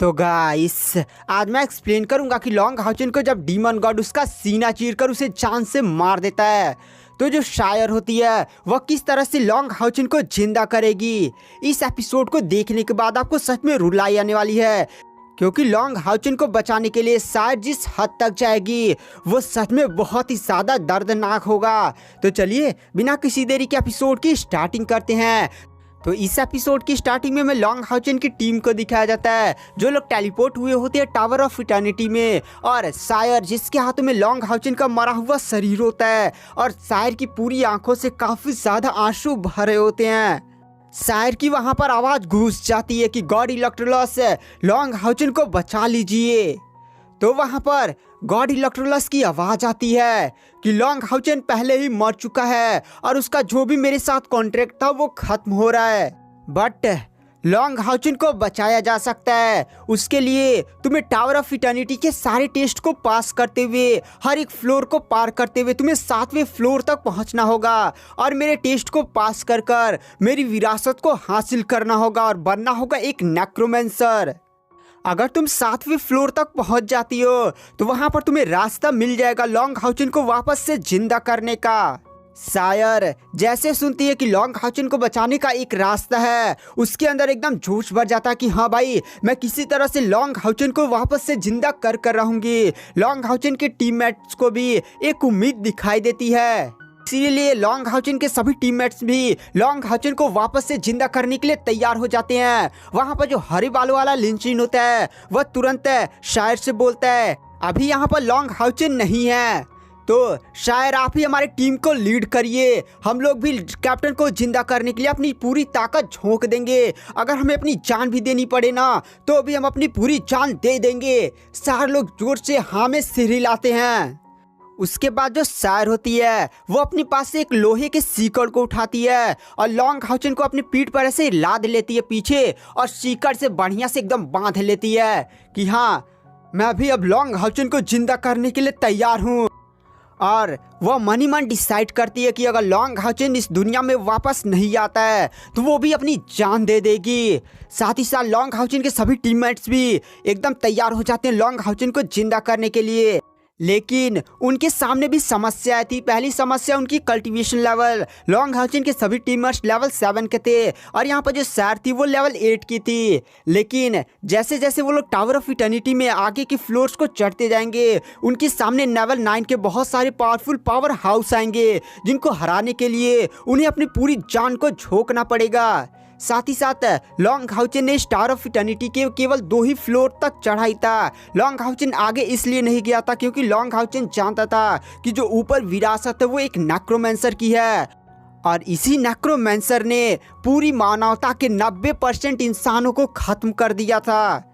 तो गाइस आज मैं एक्सप्लेन करूंगा कि लॉन्ग हाउचन को जब डीमन गॉड उसका सीना चीरकर उसे जान से मार देता है तो जो शायर होती है वह किस तरह से लॉन्ग हाउचन को जिंदा करेगी। इस एपिसोड को देखने के बाद आपको सच में रुलाई आने वाली है, क्योंकि लॉन्ग हाउचन को बचाने के लिए शायद जिस हद तक जाएगी वो सच में बहुत ही ज़्यादा दर्दनाक होगा। तो चलिए बिना किसी देरी के एपिसोड की स्टार्टिंग करते हैं। तो इस एपिसोड की स्टार्टिंग में लॉन्ग हाउचन की टीम को दिखाया जाता है जो लोग टेलीपोर्ट हुए होते हैं टावर ऑफ इटर्निटी में, और शायर जिसके हाथों में लॉन्ग हाउचन का मरा हुआ शरीर होता है, और शायर की पूरी आंखों से काफ़ी ज़्यादा आंसू भरे होते हैं। शायर की वहाँ पर आवाज़ गूंज जाती है कि गॉड इलेक्ट्रोलस लॉन्ग हाउचन को बचा लीजिए। तो वहाँ पर गॉड इलेक्ट्रोलस की आवाज़ आती है कि लॉन्ग हाउचन पहले ही मर चुका है और उसका जो भी मेरे साथ कॉन्ट्रैक्ट था वो खत्म हो रहा है, बट लॉन्ग हाउचन को बचाया जा सकता है। उसके लिए तुम्हें टावर ऑफ इटर्निटी के सारे टेस्ट को पास करते हुए, हर एक फ्लोर को पार करते हुए तुम्हें 7वें फ्लोर तक पहुंचना होगा और मेरे टेस्ट को पास कर कर मेरी विरासत को हासिल करना होगा और बनना होगा एक नेक्रोमेंसर। अगर तुम 7वें फ्लोर तक पहुंच जाती हो तो वहां पर तुम्हें रास्ता मिल जाएगा लॉन्ग हाउचन को वापस से जिंदा करने का। शायर जैसे सुनती है कि लॉन्ग हाउचन को बचाने का एक रास्ता है, उसके अंदर एकदम जोश भर जाता है कि हाँ भाई मैं किसी तरह से लॉन्ग हाउचन को वापस से जिंदा कर रहूंगी। लॉन्ग हाउचन के टीममेट्स को भी एक उम्मीद दिखाई देती है, इसीलिए लॉन्ग हाउचन के सभी टीममेट्स भी लॉन्ग हाउचन को वापस से जिंदा करने के लिए तैयार हो जाते हैं। वहां पर जो हरे बालों वाला लिंचिन होता है वह तुरंत शायर से बोलता है अभी यहाँ पर लॉन्ग हाउचन नहीं है, तो शायर आप ही हमारी टीम को लीड करिए, हम लोग भी कैप्टन को जिंदा करने के लिए अपनी पूरी ताकत झोंक देंगे, अगर हमें अपनी जान भी देनी पड़े ना तो भी हम अपनी पूरी जान दे देंगे। सारे लोग जोर से हाँ में सिर हिलाते हैं। उसके बाद जो शायर होती है वो अपने पास से एक लोहे के सीकड़ को उठाती है और लॉन्ग हाउचन को अपनी पीठ पर ऐसे लाद लेती है पीछे, और सीकड़ से बढ़िया से एकदम बांध लेती है कि हाँ मैं भी अब लॉन्ग हाउचन को जिंदा करने के लिए तैयार हूँ। और वह मन ही मन डिसाइड करती है कि अगर लॉन्ग हाउचन इस दुनिया में वापस नहीं आता है तो वो भी अपनी जान दे देगी। साथ ही साथ लॉन्ग हाउचन के सभी टीममेट्स भी एकदम तैयार हो जाते हैं लॉन्ग हाउचन को जिंदा करने के लिए, लेकिन उनके सामने भी समस्याएं थी। पहली समस्या उनकी कल्टीवेशन लेवल, लॉन्ग हाउचन के सभी टीमर्स लेवल 7 के थे और यहाँ पर जो शायर थी वो लेवल 8 की थी। लेकिन जैसे जैसे वो लोग टावर ऑफ इटर्निटी में आगे की फ्लोर्स को चढ़ते जाएंगे उनके सामने लेवल 9 के बहुत सारे पावरफुल पावर हाउस आएंगे जिनको हराने के लिए उन्हें अपनी पूरी जान को झोंकना पड़ेगा। साथ ही साथ लॉन्ग हाउचन ने स्टार ऑफ इटर्निटी के केवल 2 ही फ्लोर तक चढ़ाई था। लॉन्ग हाउचन आगे इसलिए नहीं गया था क्योंकि लॉन्ग हाउचन जानता था कि जो ऊपर विरासत है वो एक नेक्रोमेंसर की है, और इसी नेक्रोमेंसर ने पूरी मानवता के 90% इंसानों को खत्म कर दिया था।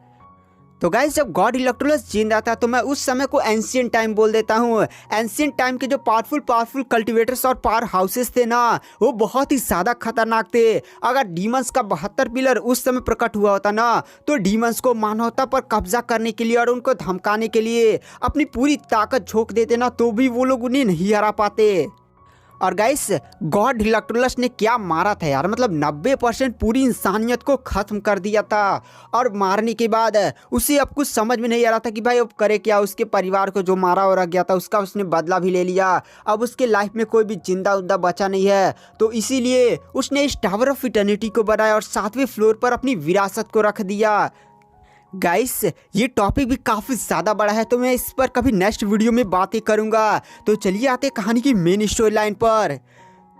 तो गाइस जब गॉड इलेक्ट्रोलस जिंदा था तो मैं उस समय को एंशिएंट टाइम बोल देता हूँ। एंशिएंट टाइम के जो पावरफुल कल्टीवेटर्स और पावर हाउसेस थे ना वो बहुत ही ज़्यादा खतरनाक थे। अगर डीमंस का 72 पिलर उस समय प्रकट हुआ होता ना तो डीमंस को मानवता पर कब्जा करने के लिए और उनको धमकाने के लिए अपनी पूरी ताकत झोंक देते ना तो भी वो लोग उन्हें नहीं हरा पाते। और गाइस गॉड इलेक्ट्रोलस ने क्या मारा था यार, मतलब 90% पूरी इंसानियत को ख़त्म कर दिया था। और मारने के बाद उसे अब कुछ समझ में नहीं आ रहा था कि भाई अब करे क्या। उसके परिवार को जो मारा और रख गया था उसका उसने बदला भी ले लिया, अब उसके लाइफ में कोई भी जिंदा उदा बचा नहीं है, तो इसीलिए उसने इस टावर ऑफ इटर्निटी को बनाया और 7वें फ्लोर पर अपनी विरासत को रख दिया। गाइस ये टॉपिक भी काफ़ी ज़्यादा बड़ा है तो मैं इस पर कभी नेक्स्ट वीडियो में बातें करूँगा। तो चलिए आते कहानी की मेन स्टोरी लाइन पर।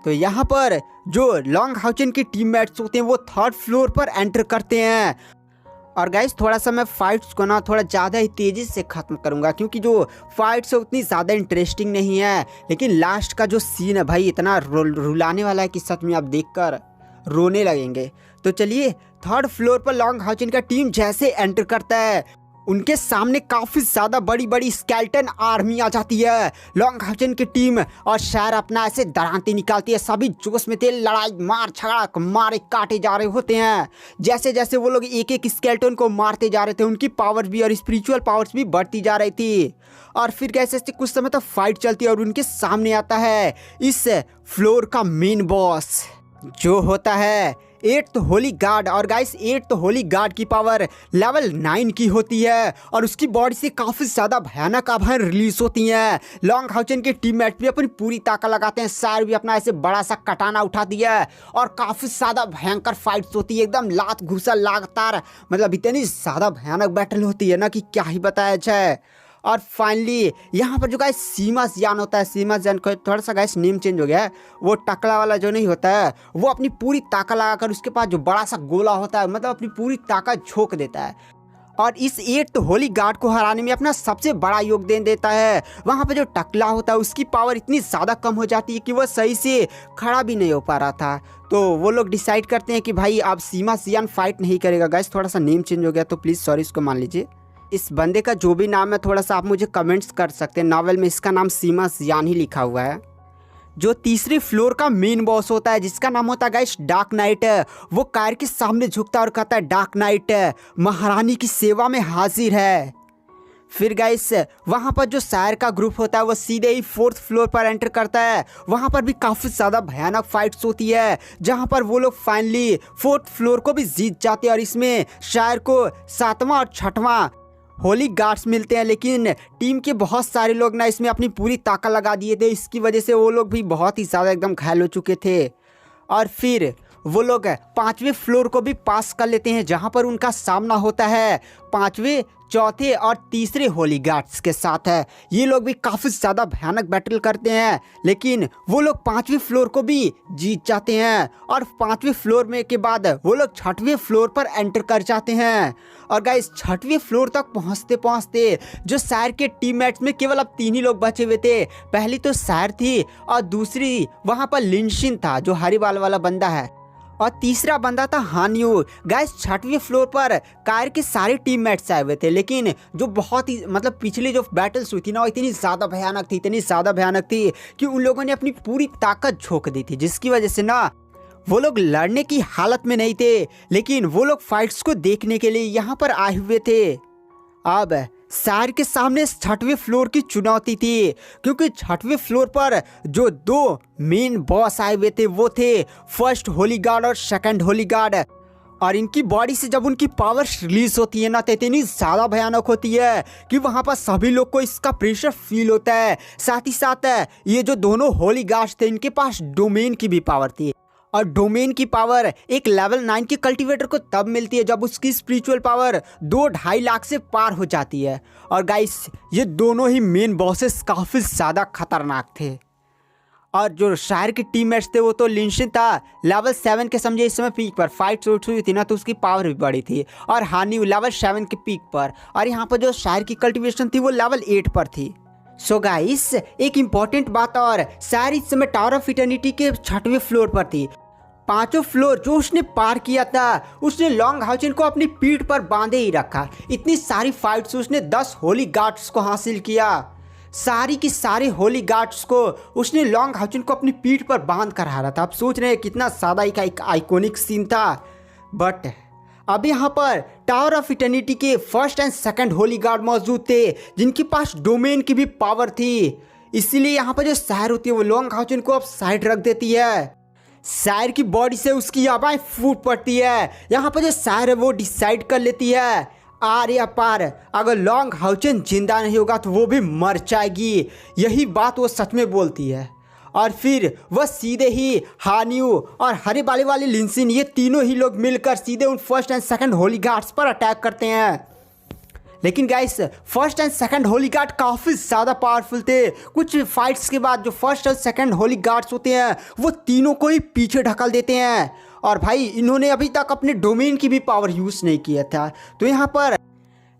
तो यहाँ पर जो लॉन्ग हाउचन के टीममेट्स होते हैं वो 3rd फ्लोर पर एंटर करते हैं। और गाइस थोड़ा सा मैं फाइट्स को ना थोड़ा ज़्यादा ही तेज़ी से ख़त्म करूँगा क्योंकि जो फाइट्स है उतनी ज़्यादा इंटरेस्टिंग नहीं है, लेकिन लास्ट का जो सीन है भाई इतना रुलाने वाला है कि सच में आप देखकर रोने लगेंगे। तो चलिए 3rd फ्लोर पर लॉन्ग हाउचन का टीम जैसे एंटर करता है उनके सामने काफ़ी ज़्यादा बड़ी बड़ी स्केलेटन आर्मी आ जाती है। लॉन्ग हाउचन की टीम और शायर अपना ऐसे दरांती निकालती है, सभी जोश में थे, लड़ाई मार झगड़ा मारे काटे जा रहे होते हैं। जैसे जैसे वो लोग एक एक स्केलेटन को मारते जा रहे थे उनकी पावर भी और स्पिरिचुअल पावर्स भी बढ़ती जा रही थी। और फिर कैसे कुछ समय तक फाइट चलती है और उनके सामने आता है इस फ्लोर का मेन बॉस जो होता है एट्थ होली गार्ड। और गाइस एट्थ होली गार्ड की पावर लेवल 9 की होती है और उसकी बॉडी से काफ़ी ज़्यादा भयानक आवाज़ें रिलीज होती हैं। लॉन्ग हाउचन के टीममेट भी अपनी पूरी ताकत लगाते हैं। सार भी अपना ऐसे बड़ा सा कटाना उठा दिया है और काफ़ी ज़्यादा भयंकर फाइट्स होती है, एकदम लात घुसा लगातार, मतलब इतनी ज़्यादा भयानक बैटल होती है ना कि क्या ही बताया जाए। और फाइनली यहाँ पर जो गाइस सीमा जियान होता है, सीमा जियान का थोड़ा सा गाइस नेम चेंज हो गया है, वो टकला वाला जो नहीं होता है वो अपनी पूरी ताकत लगाकर उसके पास जो बड़ा सा गोला होता है मतलब अपनी पूरी ताकत झोंक देता है और इस एट्थ होली गार्ड को हराने में अपना सबसे बड़ा योगदान देता है। वहाँ पे जो टकला होता है उसकी पावर इतनी ज़्यादा कम हो जाती है कि वह सही से खड़ा भी नहीं हो पा रहा था। तो वो लोग डिसाइड करते हैं कि भाई अब सीमा जियान फाइट नहीं करेगा। गाइस थोड़ा सा नेम चेंज हो गया तो प्लीज़ सॉरी, इसको मान लीजिए। इस बंदे का जो भी नाम है थोड़ा सा आप मुझे कमेंट्स कर सकते हैं। नॉवेल में इसका नाम सीमा जियान ही लिखा हुआ है। जो तीसरे फ्लोर का मेन बॉस होता है जिसका नाम होता है गाइस डार्क नाइट, वो कायर के सामने झुकता है और कहता है डार्क नाइट महारानी की सेवा में हाजिर है। फिर गाइस वहाँ पर जो शायर का ग्रुप होता है वो सीधे ही फोर्थ फ्लोर पर एंटर करता है। वहाँ पर भी काफ़ी ज़्यादा भयानक फाइट्स होती है जहाँ पर वो लोग फाइनली फोर्थ फ्लोर को भी जीत जाते हैं और इसमें शायर को 7वां और 6वां होली गार्ड्स मिलते हैं। लेकिन टीम के बहुत सारे लोग ना इसमें अपनी पूरी ताकत लगा दिए थे, इसकी वजह से वो लोग भी बहुत ही ज़्यादा एकदम घायल हो चुके थे। और फिर वो लोग 5वें फ्लोर को भी पास कर लेते हैं जहां पर उनका सामना होता है 5वें, 4थे और 3रे होली गार्ड्स के साथ है। ये लोग भी काफ़ी ज़्यादा भयानक बैटल करते हैं लेकिन वो लोग 5वें फ्लोर को भी जीत जाते हैं और 5वें फ्लोर में के बाद वो लोग 6वें फ्लोर पर एंटर कर जाते हैं। और गाइस 6वें फ्लोर तक पहुंचते पहुंचते जो शायर के टीममेट्स में केवल अब 3 ही लोग बचे हुए थे। पहली तो शायर थी और दूसरी वहाँ पर लिनशिन था जो हरी बाल वाला बंदा है और तीसरा बंदा था हानियो। गाइस 6वें फ्लोर पर कायर के सारे टीममेट्स आए हुए थे लेकिन जो बहुत ही मतलब पिछली जो बैटल्स हुई थी ना वो इतनी ज़्यादा भयानक थी, इतनी ज़्यादा भयानक थी कि उन लोगों ने अपनी पूरी ताकत झोंक दी थी, जिसकी वजह से ना वो लोग लड़ने की हालत में नहीं थे। लेकिन वो लोग फाइट्स को देखने के लिए यहाँ पर आए हुए थे। अब शायर के सामने 6वें फ्लोर की चुनौती थी क्योंकि 6वें फ्लोर पर जो 2 मेन बॉस आए हुए थे वो थे फर्स्ट होली गार्ड और सेकंड होली गार्ड। और इनकी बॉडी से जब उनकी पावर रिलीज होती है ना तो इतनी ज़्यादा भयानक होती है कि वहाँ पर सभी लोग को इसका प्रेशर फील होता है। साथ ही साथ ये जो दोनों होली गार्ड्स थे इनके पास डोमेन की भी पावर थी और डोमेन की पावर एक लेवल 9 के कल्टीवेटर को तब मिलती है जब उसकी स्पिरिचुअल पावर 2-2.5 लाख से पार हो जाती है। और गाइस ये दोनों ही मेन बॉसेस काफ़ी ज़्यादा खतरनाक थे। और जो शायर के टीममेट्स थे वो तो लिनशिन था लेवल 7 के समझे इस समय पीक पर, फाइट हुई थी ना तो उसकी पावर भी बड़ी थी। और हानी लेवल 7 के पीक पर और यहाँ पर जो शायर की कल्टिवेशन थी वो लेवल 8 पर थी। सो गाइस एक इम्पॉर्टेंट बात और, शायर इस समय टावर ऑफ इटर्निटी के 6वें फ्लोर पर थी। 5वां फ्लोर जो उसने पार किया था उसने लॉन्ग हाउचन को अपनी पीठ पर बांधे ही रखा। इतनी सारी फाइट्स उसने 10 होली गार्ड्स को हासिल किया, सारी की सारे होली गार्ड्स को उसने लॉन्ग हाउचन को अपनी पीठ पर बांध कर हारा था। आप सोच रहे हैं कितना ज़्यादा एक आइकॉनिक सीन था। बट अब यहाँ पर टावर ऑफ इटर्निटी के first and second Holi guard मौजूद थे जिनके पास डोमेन की भी पावर थी। इसीलिए यहाँ पर जो शायर होती है वो लॉन्ग हाउचन को अब साइड रख देती है। शायर की बॉडी से उसकी आवाज़ फूट पड़ती है। यहाँ पर जो शायर है वो डिसाइड कर लेती है आर या पार, अगर लॉन्ग हाउचन जिंदा नहीं होगा तो वो भी मर जाएगी। यही बात वो सच में बोलती है। और फिर वह सीधे ही हानियो और हरे बाले वाले लिनशिन ये तीनों ही लोग मिलकर सीधे उन first and second Holi guards पर अटैक करते हैं। लेकिन guys first and second Holi guard काफ़ी ज़्यादा पावरफुल थे। कुछ फाइट्स के बाद जो फर्स्ट और सेकंड होली गार्ड्स होते हैं वो तीनों को ही पीछे ढकल देते हैं। और भाई इन्होंने अभी तक अपने डोमेन की भी पावर यूज़ नहीं किया था, तो यहाँ पर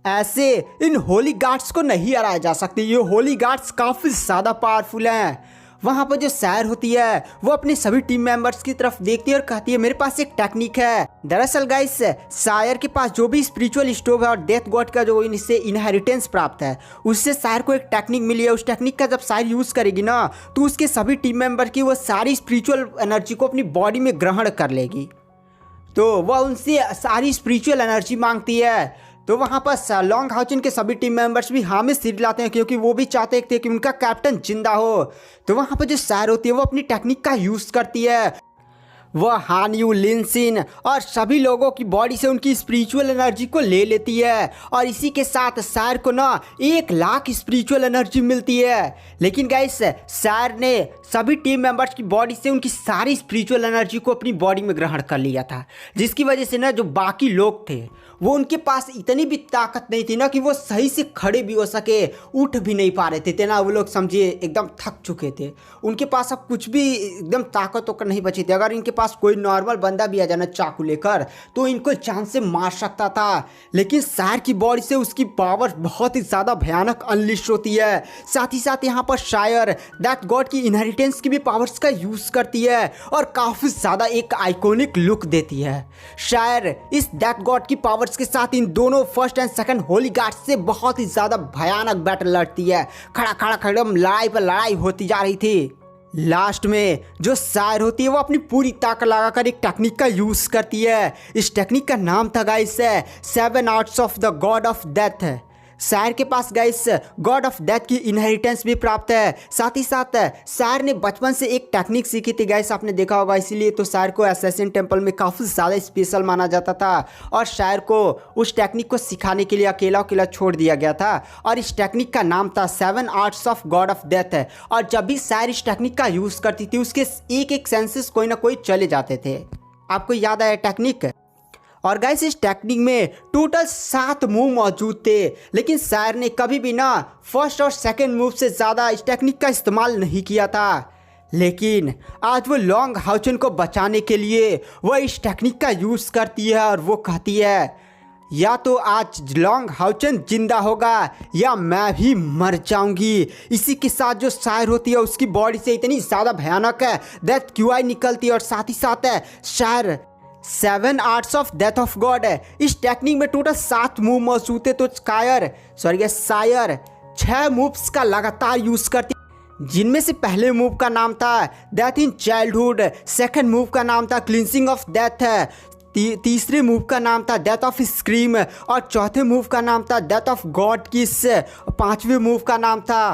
ऐसे इन होली गार्ड्स को नहीं हराया जा सकते। ये होली गार्ड्स काफ़ी ज़्यादा पावरफुल हैं। वहाँ पर जो शायर होती है वो अपने सभी टीम मेंबर्स की तरफ देखती है और कहती है मेरे पास एक टेक्निक है। दरअसल गाइस शायर के पास जो भी स्पिरिचुअल स्टोव है और डेथ गॉड का जो इनसे इनहेरिटेंस प्राप्त है उससे शायर को एक टेक्निक मिली है। उस टेक्निक का जब शायर यूज़ करेगी ना तो उसके सभी टीम मेंबर की वो सारी स्पिरिचुअल एनर्जी को अपनी बॉडी में ग्रहण कर लेगी। तो वह उनसे सारी स्पिरिचुअल एनर्जी मांगती है। तो वहाँ पर लॉन्ग हाउचन के सभी टीम मेंबर्स भी हाँ में सिर लाते हैं क्योंकि वो भी चाहते थे कि उनका कैप्टन जिंदा हो। तो वहाँ पर जो शायर होती है वो अपनी टेक्निक का यूज़ करती है। वह हान यू लिनसिन और सभी लोगों की बॉडी से उनकी स्पिरिचुअल एनर्जी को ले लेती है और इसी के साथ शायर को ना 1,00,000 स्पिरिचुअल एनर्जी मिलती है। लेकिन गाइस शायर ने सभी टीम मेंबर्स की बॉडी से उनकी सारी स्पिरिचुअल एनर्जी को अपनी बॉडी में ग्रहण कर लिया था, जिसकी वजह से ना जो बाकी लोग थे वो उनके पास इतनी भी ताकत नहीं थी ना कि वो सही से खड़े भी हो सके, उठ भी नहीं पा रहे थे ना। वो लोग समझिए एकदम थक चुके थे, उनके पास अब कुछ भी एकदम ताकत होकर नहीं बची थी। अगर इनके पास कोई नॉर्मल बंदा भी आ जाना चाकू लेकर तो इनको जान से मार सकता था, लेकिन शायर की बॉडी से उसकी पावर बहुत ही ज़्यादा भयानक अनलिश होती है। साथ ही साथ यहाँ पर शायर दैट गॉड की इनहेरिटेंस की भी पावर्स का यूज़ करती है और काफ़ी ज़्यादा एक आइकॉनिक लुक देती है। शायर इस दैट गॉड की पावर्स के साथ इन दोनों first and second Holi guard से बहुत ही ज़्यादा भयानक बैटल लड़ती है। खड़ा लड़ाई पर लड़ाई होती जा रही थी। लास्ट में जो शायर होती है वो अपनी पूरी ताकत लगाकर एक टेक्निक का यूज करती है। इस टेक्निक का नाम था guys 7 arts of the God of death. शायर के पास गाइस गॉड ऑफ डेथ की इनहेरिटेंस भी प्राप्त है। साथ ही साथ शायर ने बचपन से एक टेक्निक सीखी थी गाइस, आपने देखा होगा, इसीलिए तो शायर को असैसिन टेम्पल में काफ़ी ज़्यादा स्पेशल माना जाता था और शायर को उस टेक्निक को सिखाने के लिए अकेला छोड़ दिया गया था और इस टेक्निक का नाम था 7 arts of God of death. और जब भी शायर इस टेक्निक का यूज़ करती थी उसके एक सेंसेस कोई ना कोई चले जाते थे। आपको याद है टेक्निक? और गाइस इस टेक्निक में टोटल 7 मूव मौजूद थे, लेकिन शायर ने कभी भी ना फर्स्ट और सेकंड मूव से ज़्यादा इस टेक्निक का इस्तेमाल नहीं किया था। लेकिन आज वो लॉन्ग हाउचन को बचाने के लिए वह इस टेक्निक का यूज़ करती है और वो कहती है या तो आज लॉन्ग हाउचन जिंदा होगा या मैं भी मर जाऊंगी। इसी के साथ जो शायर होती है उसकी बॉडी से इतनी ज़्यादा भयानक है डेथ क्यूआई निकलती है और साथ ही साथ है शायर 7 arts of death of God है। इस टेक्निक में टोटल 7 मूव मौजूद थे, तो शायर 6 मूव्स का लगातार यूज करती, जिनमें से पहले मूव का नाम था death in childhood, second move का नाम था क्लिंसिंग ऑफ डेथ, तीसरे मूव का नाम था डेथ ऑफ स्क्रीम और चौथे मूव का नाम था डेथ ऑफ गॉड किस, पांचवें मूव का नाम था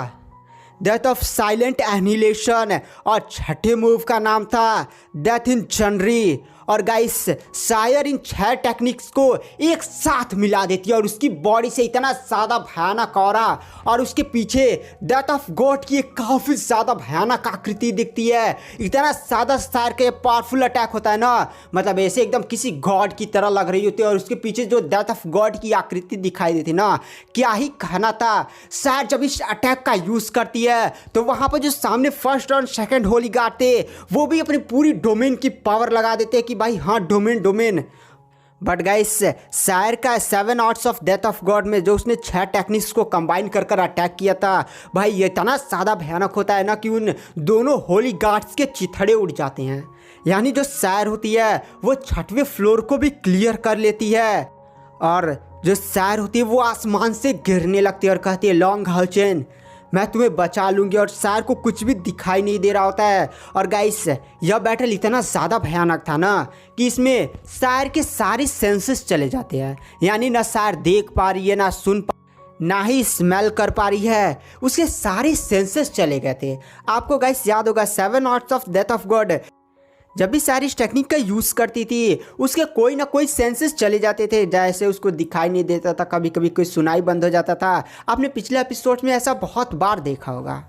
डेथ ऑफ साइलेंट एनिहिलेशन और छठे मूव का नाम था डेथ इन जनरी। और गाइस शायर इन 6 टेक्निक्स को एक साथ मिला देती है और उसकी बॉडी से इतना ज़्यादा भयानक ऑरा और उसके पीछे डेथ ऑफ गॉड की एक काफ़ी ज़्यादा भयानक आकृति दिखती है। इतना ज़्यादा शायर का पावरफुल अटैक होता है ना, मतलब ऐसे एकदम किसी गॉड की तरह लग रही होती है और उसके पीछे जो डेथ ऑफ गॉड की आकृति दिखाई देती ना, क्या ही कहना था। शायर जब इस अटैक का यूज़ करती है तो वहाँ पर जो सामने फर्स्ट और सेकेंड होली गार्ड थे वो भी अपनी पूरी डोमेन की पावर लगा देते हैं कि भाई हाँ डोमेन। बट गाइस शायर का 7 arts of death of God में जो उसने 6 टेक्निक्स को कंबाइन कर अटैक किया था, भाई ये इतना ज़्यादा भयानक होता है ना कि उन दोनों होली गार्ड्स के चिथड़े उड़ जाते हैं। यानी जो शायर होती है वो 6वें फ्लोर को भी क्लियर कर लेती है और जो शायर होती है वो आसमान से गिरने लगती है और कहती है लॉन्ग हाउचेन मैं तुम्हें बचा लूँगी, और शायर को कुछ भी दिखाई नहीं दे रहा होता है। और गाइस यह बैटल इतना ज़्यादा भयानक था ना कि इसमें शायर के सारे सेंसेस चले जाते हैं, यानी ना शायर देख पा रही है, ना सुन ना ही स्मेल कर पा रही है, उसके सारे सेंसेस चले गए थे। आपको गाइस याद होगा 7 arts of death of God जब भी शायर इस टेक्निक का यूज़ करती थी उसके कोई ना कोई सेंसेस चले जाते थे, जैसे उसको दिखाई नहीं देता था, कभी कभी कोई सुनाई बंद हो जाता था। आपने पिछले एपिसोड में ऐसा बहुत बार देखा होगा।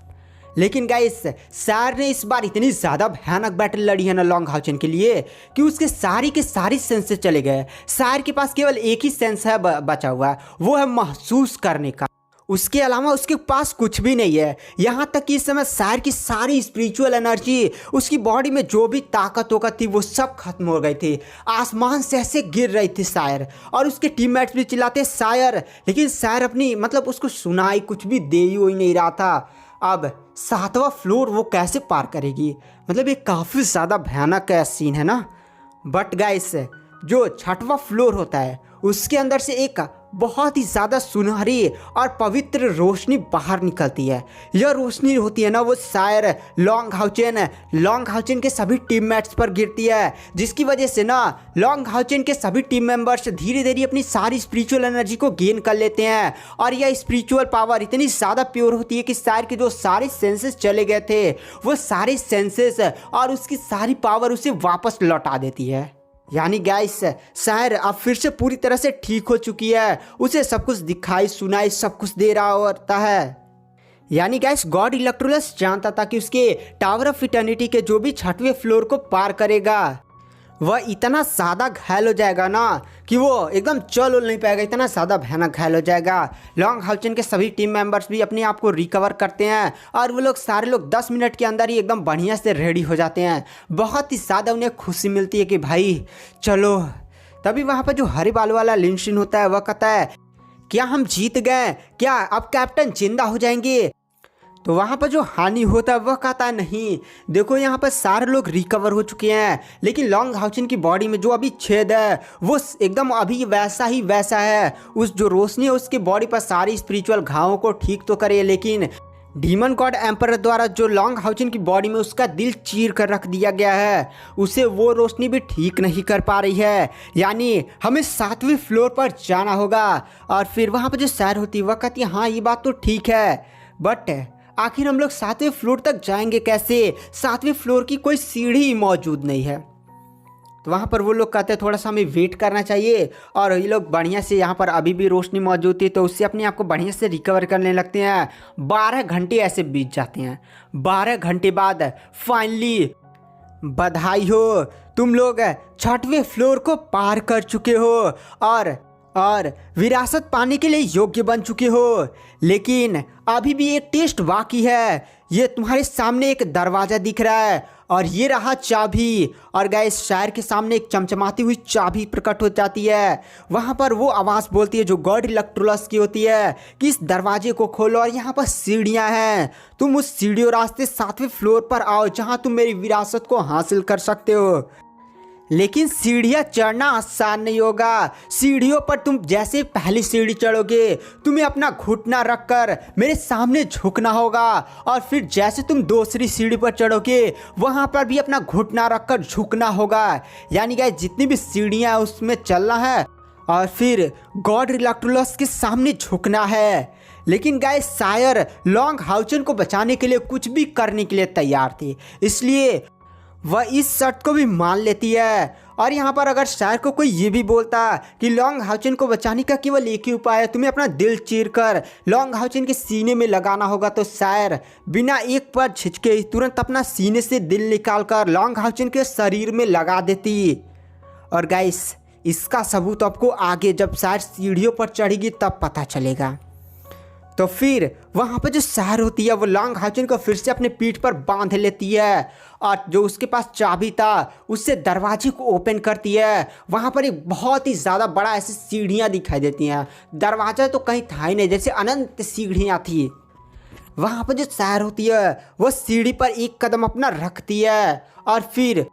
लेकिन गाइस शायर ने इस बार इतनी ज़्यादा भयानक बैटल लड़ी है ना लॉन्ग हाउचन के लिए कि उसके सारी के सारी सेंसेस चले गए। शायर के पास केवल एक ही सेंस है बचा हुआ, वो है महसूस करने का। उसके अलावा उसके पास कुछ भी नहीं है। यहाँ तक कि इस समय शायर की सारी स्पिरिचुअल एनर्जी, उसकी बॉडी में जो भी ताकत होकर थी वो सब खत्म हो गई थी। आसमान से ऐसे गिर रही थी शायर और उसके टीममेट्स भी चिल्लाते शायर, लेकिन शायर अपनी मतलब उसको सुनाई कुछ भी दे ही नहीं रहा था। अब 7वां फ्लोर वो कैसे पार करेगी, मतलब ये काफ़ी ज़्यादा भयानक सीन है ना। बट गाइस जो 6वां फ्लोर होता है उसके अंदर से एक बहुत ही ज़्यादा सुनहरी और पवित्र रोशनी बाहर निकलती है। यह रोशनी होती है ना, वो शायर लॉन्ग हाउचेन के सभी टीममेट्स पर गिरती है, जिसकी वजह से ना लॉन्ग हाउचेन के सभी टीम मेंबर्स धीरे धीरे अपनी सारी स्पिरिचुअल एनर्जी को गेन कर लेते हैं। और यह स्पिरिचुअल पावर इतनी ज़्यादा प्योर होती है कि शायर के जो सारे सेंसेस चले गए थे, वो सारे सेंसेस और उसकी सारी पावर उसे वापस लौटा देती है। यानी गाइस, शायर अब फिर से पूरी तरह से ठीक हो चुकी है। उसे सब कुछ दिखाई सुनाई सब कुछ दे रहा होता है। यानी गाइस, गॉड इलेक्ट्रोलस जानता था कि उसके टावर ऑफ इटर्निटी के जो भी 6वें फ्लोर को पार करेगा, वह इतना ज़्यादा घायल हो जाएगा ना कि वो एकदम चल उल नहीं पाएगा, इतना ज़्यादा भयानक घायल हो जाएगा। लॉन्ग हाउचेन के सभी टीम मेंबर्स भी अपने आप को रिकवर करते हैं और वो लोग सारे लोग 10 मिनट के अंदर ही एकदम बढ़िया से रेडी हो जाते हैं। बहुत ही ज़्यादा उन्हें खुशी मिलती है कि भाई चलो। तभी वहाँ पर जो हरे बाल वाला लिनशिन होता है, वह कहता है क्या हम जीत गए, क्या अब कैप्टन जिंदा हो जाएंगे? तो वहाँ पर जो हानि होता है वह कहता है नहीं, देखो यहाँ पर सारे लोग रिकवर हो चुके हैं, लेकिन लॉन्ग हाउचेन की बॉडी में जो अभी छेद है वो एकदम अभी वैसा ही वैसा है। उस जो रोशनी है उसकी बॉडी पर सारी स्पिरिचुअल घावों को ठीक तो करे, लेकिन डीमन गॉड एम्परर द्वारा जो लॉन्ग हाउचेन की बॉडी में उसका दिल चीर कर रख दिया गया है, उसे वो रोशनी भी ठीक नहीं कर पा रही है। यानी हमें 7वें फ्लोर पर जाना होगा। और फिर वहाँ पर जो सैर होती है वह कहती है हाँ ये बात तो ठीक है, बट आखिर हम लोग 7वें फ्लोर तक जाएंगे कैसे? 7वें फ्लोर की कोई सीढ़ी मौजूद नहीं है। तो वहाँ पर वो लोग कहते हैं थोड़ा सा हमें वेट करना चाहिए। और ये लोग बढ़िया से, यहाँ पर अभी भी रोशनी मौजूद थी तो उससे अपने आप को बढ़िया से रिकवर करने लगते हैं। 12 घंटे ऐसे बीत जाते हैं। 12 घंटे बाद फाइनली बधाई हो, तुम लोग 6वें फ्लोर को पार कर चुके हो और विरासत पाने के लिए योग्य बन चुके हो। लेकिन अभी भी एक टेस्ट बाकी है। ये तुम्हारे सामने एक दरवाज़ा दिख रहा है और ये रहा चाबी। और गाइस, शायर के सामने एक चमचमाती हुई चाबी प्रकट हो जाती है। वहाँ पर वो आवाज़ बोलती है जो गॉड इलेक्ट्रोलस की होती है कि इस दरवाजे को खोलो और यहाँ पर सीढ़ियाँ हैं, तुम उस सीढ़ियों रास्ते 7वें फ्लोर पर आओ जहाँ तुम मेरी विरासत को हासिल कर सकते हो। लेकिन सीढ़ियाँ चढ़ना आसान नहीं होगा। सीढ़ियों पर तुम जैसे पहली सीढ़ी चढ़ोगे, तुम्हें अपना घुटना रखकर मेरे सामने झुकना होगा। और फिर जैसे तुम दूसरी सीढ़ी पर चढ़ोगे, वहाँ पर भी अपना घुटना रखकर झुकना होगा। यानी कि जितनी भी सीढ़ियाँ हैं उसमें चलना है और फिर गॉड इलेक्ट्रोलस के सामने झुकना है। लेकिन गाइस, शायर लॉन्ग हाउचेन को बचाने के लिए कुछ भी करने के लिए तैयार थे, इसलिए वह इस शर्त को भी मान लेती है। और यहाँ पर अगर शायर को कोई ये भी बोलता कि लॉन्ग हाउचेन को बचाने का केवल एक ही उपाय है, तुम्हें अपना दिल चीर कर लॉन्ग हाउचेन के सीने में लगाना होगा, तो शायर बिना एक पर झिझके तुरंत अपना सीने से दिल निकाल कर लॉन्ग हाउचेन के शरीर में लगा देती। और गाइस, इसका सबूत आपको आगे जब शायर सीढ़ियों पर चढ़ेगी तब पता चलेगा। तो फिर वहाँ पर जो शायर होती है वो लॉन्ग हाउचेन को फिर से अपने पीठ पर बांध लेती है और जो उसके पास चाबी था उससे दरवाजे को ओपन करती है। वहाँ पर एक बहुत ही ज़्यादा बड़ा ऐसी सीढ़ियाँ दिखाई देती हैं। दरवाज़ा तो कहीं था ही नहीं, जैसे अनंत सीढ़ियाँ थी। वहाँ पर जो शायर होती है वो सीढ़ी पर एक कदम अपना रखती है और फिर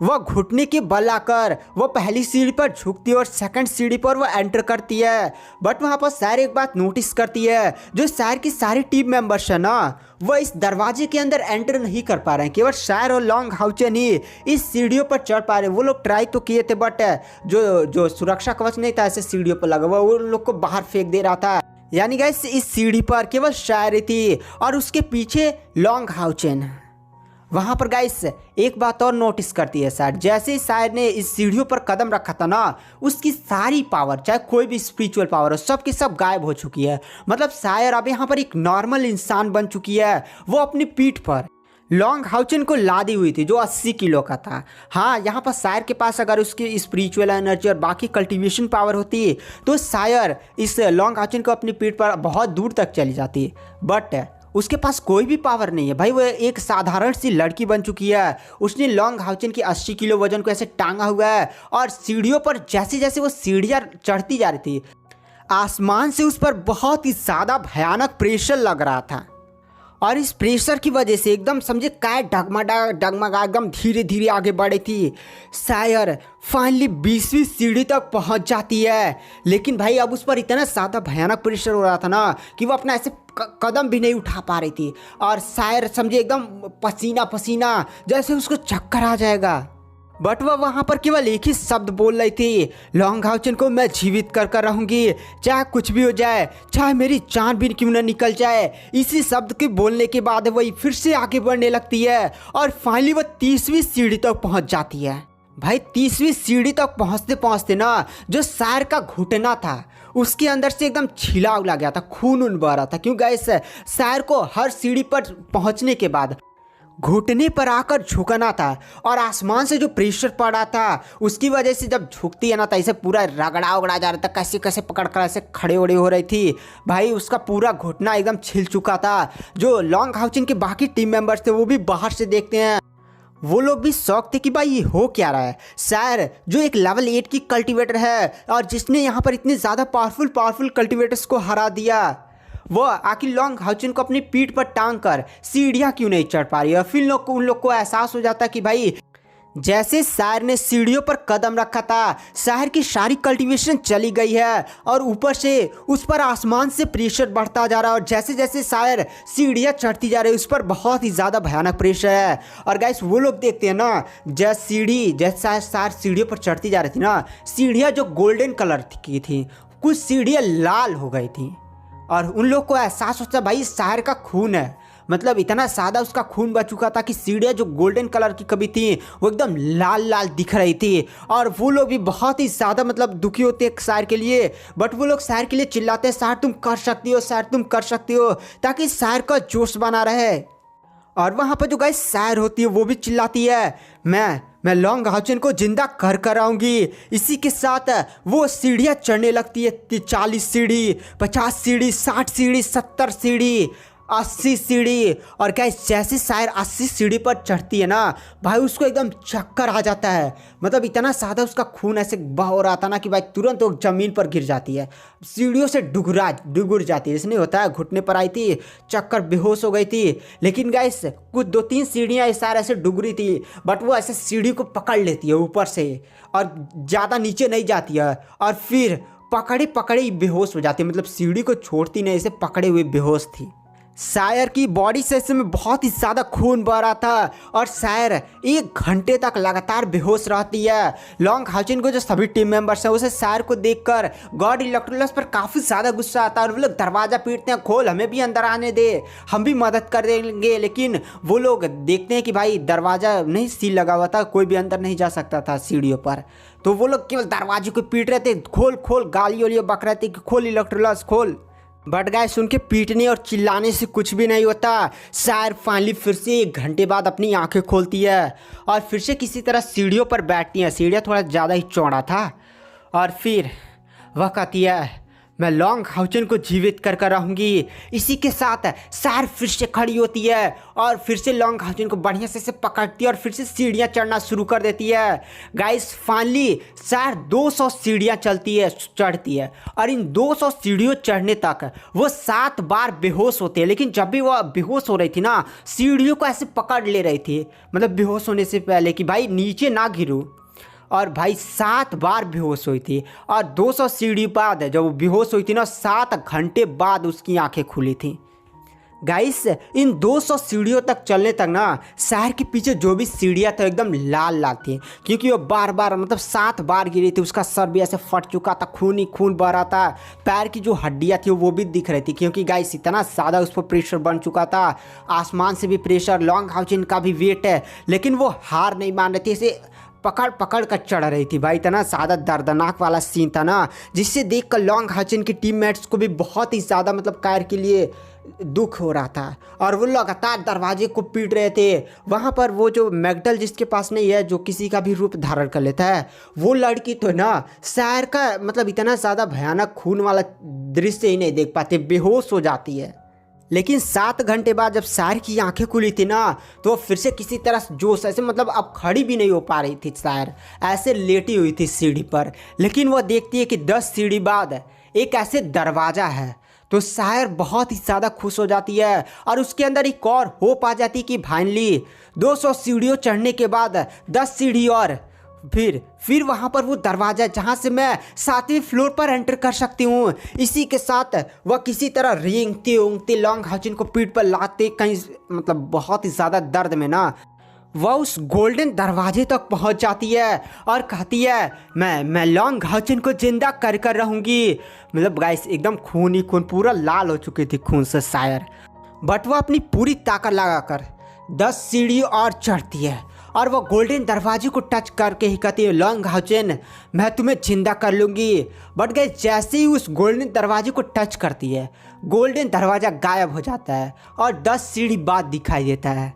वह घुटने के बल आकर वो पहली सीढ़ी पर झुकती है और सेकंड सीढ़ी पर वह एंटर करती है। बट वहाँ पर शायर एक बात नोटिस करती है, जो शायर की सारी टीम मेंबर्स है ना, वह इस दरवाजे के अंदर एंटर नहीं कर पा रहे हैं। केवल शायर और लॉन्ग हाउचेन ही इस सीढ़ियों पर चढ़ पा रहे हैं। वो लोग ट्राई तो किए थे, बट जो सुरक्षा कवच नहीं था ऐसे सीढ़ियों पर लगा हुआ, वो लोग को बाहर फेंक दे रहा था। यानी गाइस, इस सीढ़ी पर केवल शायर थी और उसके पीछे लॉन्ग हाउचेन। वहाँ पर गाइस एक बात और नोटिस करती है शायर, जैसे ही शायर ने इस सीढ़ियों पर कदम रखा था ना, उसकी सारी पावर, चाहे कोई भी स्पिरिचुअल पावर हो, सब की सब गायब हो चुकी है। मतलब शायर अब यहाँ पर एक नॉर्मल इंसान बन चुकी है। वो अपनी पीठ पर लॉन्ग हाउचेन को लादी हुई थी जो 80 किलो का था। हाँ, यहाँ पर शायर के पास अगर उसकी स्पिरिचुअल एनर्जी और बाकी कल्टीवेशन पावर होती तो शायर इस लॉन्ग हाउचेन को अपनी पीठ पर बहुत दूर तक चली जाती। बट उसके पास कोई भी पावर नहीं है भाई। वो एक साधारण सी लड़की बन चुकी है। उसने लॉन्ग हाउचेन की 80 किलो वजन को ऐसे टांगा हुआ है और सीढ़ियों पर जैसे जैसे वो सीढ़ियाँ चढ़ती जा रही थी, आसमान से उस पर बहुत ही ज़्यादा भयानक प्रेशर लग रहा था। और इस प्रेशर की वजह से एकदम समझे काय डगमगा एकदम धीरे धीरे आगे बढ़ी थी। शायर फाइनली 20वीं सीढ़ी तक पहुंच जाती है, लेकिन भाई अब उस पर इतना ज़्यादा भयानक प्रेशर हो रहा था ना कि वो अपना ऐसे कदम भी नहीं उठा पा रही थी। और शायर समझे एकदम पसीना पसीना, जैसे उसको चक्कर आ जाएगा। बट वह वहाँ पर केवल एक ही शब्द बोल रही थी, लॉन्ग हाउचन को मैं जीवित कर रहूँगी, चाहे कुछ भी हो जाए, चाहे मेरी जान भी क्यों न निकल जाए। इसी शब्द के बोलने के बाद वही फिर से आगे बढ़ने लगती है और फाइनली वह 30वीं सीढ़ी तक पहुँच जाती है। भाई 30वीं सीढ़ी तक पहुँचते पहुँचते ना जो शायर का घुटना था उसके अंदर से एकदम छिला उला गया था, खून उन बह रहा था। क्यों गाइस, शायर को हर सीढ़ी पर पहुँचने के बाद घुटने पर आकर झुकना था और आसमान से जो प्रेशर पड़ा था उसकी वजह से जब झुकती है ना तो ऐसे पूरा रगड़ा उगड़ा जा रहा था, कैसे कैसे पकड़ कर ऐसे खड़े उड़े हो रही थी। भाई उसका पूरा घुटना एकदम छिल चुका था। जो लॉन्ग हाउचन के बाकी टीम मेंबर्स थे वो भी बाहर से देखते हैं, वो लोग भी शौक थे कि भाई ये हो क्या रहा है। शायर जो एक लेवल 8 की कल्टीवेटर है और जिसने यहाँ पर इतने ज़्यादा पावरफुल कल्टीवेटर्स को हरा दिया, वो आखिर लॉन्ग हाउचन को अपनी पीठ पर टांग कर सीढ़ियाँ क्यों नहीं चढ़ पा रही है। फिर उन लोग को एहसास हो जाता कि भाई जैसे शायर ने सीढ़ियों पर कदम रखा था, शायर की सारी कल्टीवेशन चली गई है और ऊपर से उस पर आसमान से प्रेशर बढ़ता जा रहा है। और जैसे जैसे शायर सीढ़ियाँ चढ़ती जा रही है उस पर बहुत ही ज़्यादा भयानक प्रेशर है। और गाइस वो लोग देखते हैं ना, जैसे शायर सीढ़ियों पर चढ़ती जा रही थी ना, सीढ़ियाँ जो गोल्डन कलर की थी, कुछ सीढ़ियाँ लाल हो गई थी। और उन लोग को एहसास होता है भाई शायर का खून है, मतलब इतना सादा उसका खून बच चुका था कि सीढ़ियाँ जो गोल्डन कलर की कभी थी वो एकदम लाल लाल दिख रही थी। और वो लोग भी बहुत ही ज़्यादा मतलब दुखी होते हैं शायर के लिए, बट वो लोग शायर के लिए चिल्लाते हैं, शायर तुम कर सकती हो, शायर तुम कर सकती हो, ताकि शायर का जोश बना रहे। और वहाँ पर जो गाइस शायर होती है वो भी चिल्लाती है, मैं लॉन्ग हाउचन को जिंदा कर आऊँगी। इसी के साथ वो सीढ़ियाँ चढ़ने लगती है, 40 सीढ़ी, 50 सीढ़ी, 60 सीढ़ी, 70 सीढ़ी, 80 सीढ़ी। और क्या जैसे शायर 80 सीढ़ी पर चढ़ती है ना भाई उसको एकदम चक्कर आ जाता है। मतलब इतना सादा उसका खून ऐसे बह हो रहा था ना कि भाई तुरंत वो ज़मीन पर गिर जाती है, सीढ़ियों से डुगुर जाती है। इसलिए होता है घुटने पर आई थी, चक्कर, बेहोश हो गई थी। लेकिन गाइस कुछ 2-3 सीढ़ियाँ शायर ऐसे डुगरी थी, बट वो ऐसे सीढ़ी को पकड़ लेती है ऊपर से और ज़्यादा नीचे नहीं जाती है। और फिर पकड़े ही बेहोश हो जाती है, मतलब सीढ़ी को छोड़ती नहीं, ऐसे पकड़े हुए बेहोश थी। शायर की बॉडी से इसमें बहुत ही ज़्यादा खून बह रहा था और शायर 1 घंटे तक लगातार बेहोश रहती है। लॉन्ग हाउचन को जो सभी टीम मेंबर्स हैं उसे शायर को देखकर गॉड इलेक्ट्रोलस पर काफ़ी ज़्यादा गुस्सा आता है और वो लोग दरवाज़ा पीटते हैं, खोल, हमें भी अंदर आने दे, हम भी मदद कर देंगे। लेकिन वो लोग देखते हैं कि भाई दरवाज़ा नहीं सील लगा हुआ था, कोई भी अंदर नहीं जा सकता था सीढ़ियों पर, तो वो लोग केवल दरवाजे को पीट रहे थे, खोल, गाली वाली बक रहे थे कि खोल इलेक्ट्रोलस खोल। बट गाइस उनके पीटने और चिल्लाने से कुछ भी नहीं होता। शायर फाइनली फिर से 1 घंटे बाद अपनी आंखें खोलती है और फिर से किसी तरह सीढ़ियों पर बैठती है। सीढ़ियाँ थोड़ा ज़्यादा ही चौड़ा था और फिर वह कहती है, मैं लॉन्ग हाउचन को जीवित कर रहूँगी। इसी के साथ शायर फिर से खड़ी होती है और फिर से लॉन्ग हाउचन को बढ़िया से पकड़ती है और फिर से सीढ़ियाँ चढ़ना शुरू कर देती है। गाइस फाइनली शायर 200 सीढ़ियाँ चढ़ती है और इन 200 सीढ़ियों चढ़ने तक वो 7 बार बेहोश होते हैं। लेकिन जब भी वह बेहोश हो रही थी ना, सीढ़ियों को ऐसे पकड़ ले रही थी, मतलब बेहोश होने से पहले कि भाई नीचे ना गिरूँ। और भाई 7 बार बेहोश हुई थी और 200 सीढ़ी बाद जब वो बेहोश हुई थी ना 7 घंटे बाद उसकी आंखें खुली थी। गाइस इन 200 सीढ़ियों तक चलने तक ना शायर के पीछे जो भी सीढ़ियाँ थे एकदम लाल लाल थी, क्योंकि वो बार बार मतलब 7 बार गिरी थी। उसका सर भी ऐसे फट चुका था, खून ही खून बह रहा था, पैर की जो हड्डियाँ थी वो भी दिख रही थी, क्योंकि गाइस इतना ज़्यादा उस पर प्रेशर बन चुका था। आसमान से भी प्रेशर, लॉन्ग हाउचन का भी वेट है, लेकिन वो हार नहीं मान रही थी, इसे पकड़ कर चढ़ रही थी। भाई इतना ज़्यादा दर्दनाक वाला सीन था ना, जिससे देखकर लॉन्ग हाउचन के टीममेट्स को भी बहुत ही ज़्यादा मतलब कायर के लिए दुख हो रहा था और वो लगातार दरवाजे को पीट रहे थे। वहाँ पर वो जो मैगडल जिसके पास नहीं है, जो किसी का भी रूप धारण कर लेता है, वो लड़की तो ना शायर का मतलब इतना ज़्यादा भयानक खून वाला दृश्य ही नहीं देख पाते, बेहोश हो जाती है। लेकिन 7 घंटे बाद जब शायर की आंखें खुली थी ना तो वो फिर से किसी तरह जोश, ऐसे मतलब अब खड़ी भी नहीं हो पा रही थी शायर, ऐसे लेटी हुई थी सीढ़ी पर। लेकिन वह देखती है कि 10 सीढ़ी बाद एक ऐसे दरवाज़ा है, तो शायर बहुत ही ज़्यादा खुश हो जाती है और उसके अंदर एक और होप आ जाती है कि फाइनली 200 सीढ़ियों चढ़ने के बाद 10 सीढ़ी और फिर वहाँ पर वो दरवाज़ा जहाँ से मैं 7वें फ्लोर पर एंटर कर सकती हूँ। इसी के साथ वह किसी तरह रेंगते ओंगते लॉन्ग हाउचिन को पीठ पर लाते कहीं मतलब बहुत ही ज़्यादा दर्द में ना वह उस गोल्डन दरवाजे तक पहुंच जाती है और कहती है मैं लॉन्ग हाउचिन को जिंदा कर रहूँगी। मतलब गाइस एकदम खून ही खून पूरा लाल हो चुकी थी खून से शायर। बट वह अपनी पूरी ताकत लगाकर 10 सीढ़ी और चढ़ती है और वह गोल्डन दरवाजे को टच करके ही कहती है लॉन्ग हाउचिन मैं तुम्हें जिंदा कर लूँगी। बट गाइस जैसे ही उस गोल्डन दरवाजे को टच करती है गोल्डन दरवाज़ा गायब हो जाता है और 10 सीढ़ी बाद दिखाई देता है,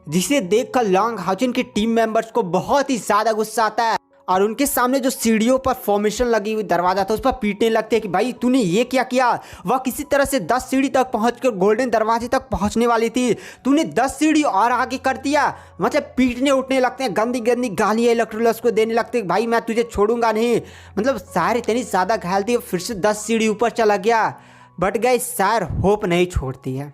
जिसे देखकर लॉन्ग हाउचिन के टीम मेंबर्स को बहुत ही ज़्यादा गुस्सा आता है और उनके सामने जो सीढ़ियों पर फॉर्मेशन लगी हुई दरवाज़ा था उस पर पीटने लगते हैं कि भाई तूने ये क्या किया। वह किसी तरह से 10 सीढ़ी तक पहुंचकर गोल्डन दरवाजे तक पहुंचने वाली थी, तूने 10 सीढ़ी और आगे कर दिया। मतलब पीटने उठने लगते हैं, गंदी गंदी गालियाँ इलेक्ट्रोलस को देने लगते हैं, भाई मैं तुझे छोड़ूंगा नहीं। मतलब शायर इतनी ज़्यादा घायल थी फिर से 10 सीढ़ी ऊपर चला गया। बट गाइस शायर होप नहीं छोड़ती है।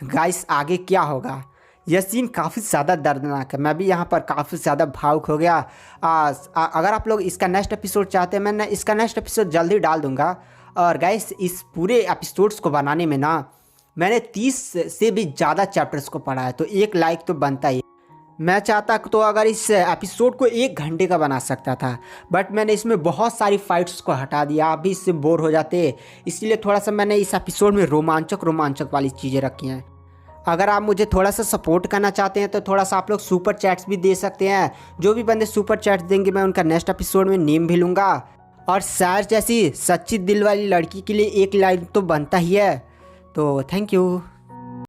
गाइस आगे क्या होगा यह सीन काफ़ी ज़्यादा दर्दनाक है। मैं भी यहाँ पर काफ़ी ज़्यादा भावुक हो गया। अगर आप लोग इसका नेक्स्ट एपिसोड चाहते हैं मैं इसका नेक्स्ट एपिसोड जल्दी डाल दूँगा। और गाइस इस पूरे एपिसोड्स को बनाने में ना मैंने 30 से भी ज़्यादा चैप्टर्स को पढ़ा है, तो एक लाइक तो बनता ही। मैं चाहता तो अगर इस एपिसोड को 1 घंटे का बना सकता था, बट मैंने इसमें बहुत सारी फाइट्स को हटा दिया, आप भी इससे बोर हो जाते, इसलिए थोड़ा सा मैंने इस एपिसोड में रोमांचक वाली चीज़ें रखी हैं। अगर आप मुझे थोड़ा सा सपोर्ट करना चाहते हैं तो थोड़ा सा आप लोग सुपर चैट्स भी दे सकते हैं। जो भी बंदे सुपर चैट्स देंगे मैं उनका नेक्स्ट एपिसोड में नेम भी लूँगा। और शायर जैसी सच्ची दिल वाली लड़की के लिए 1 लाइन तो बनता ही है। तो थैंक यू।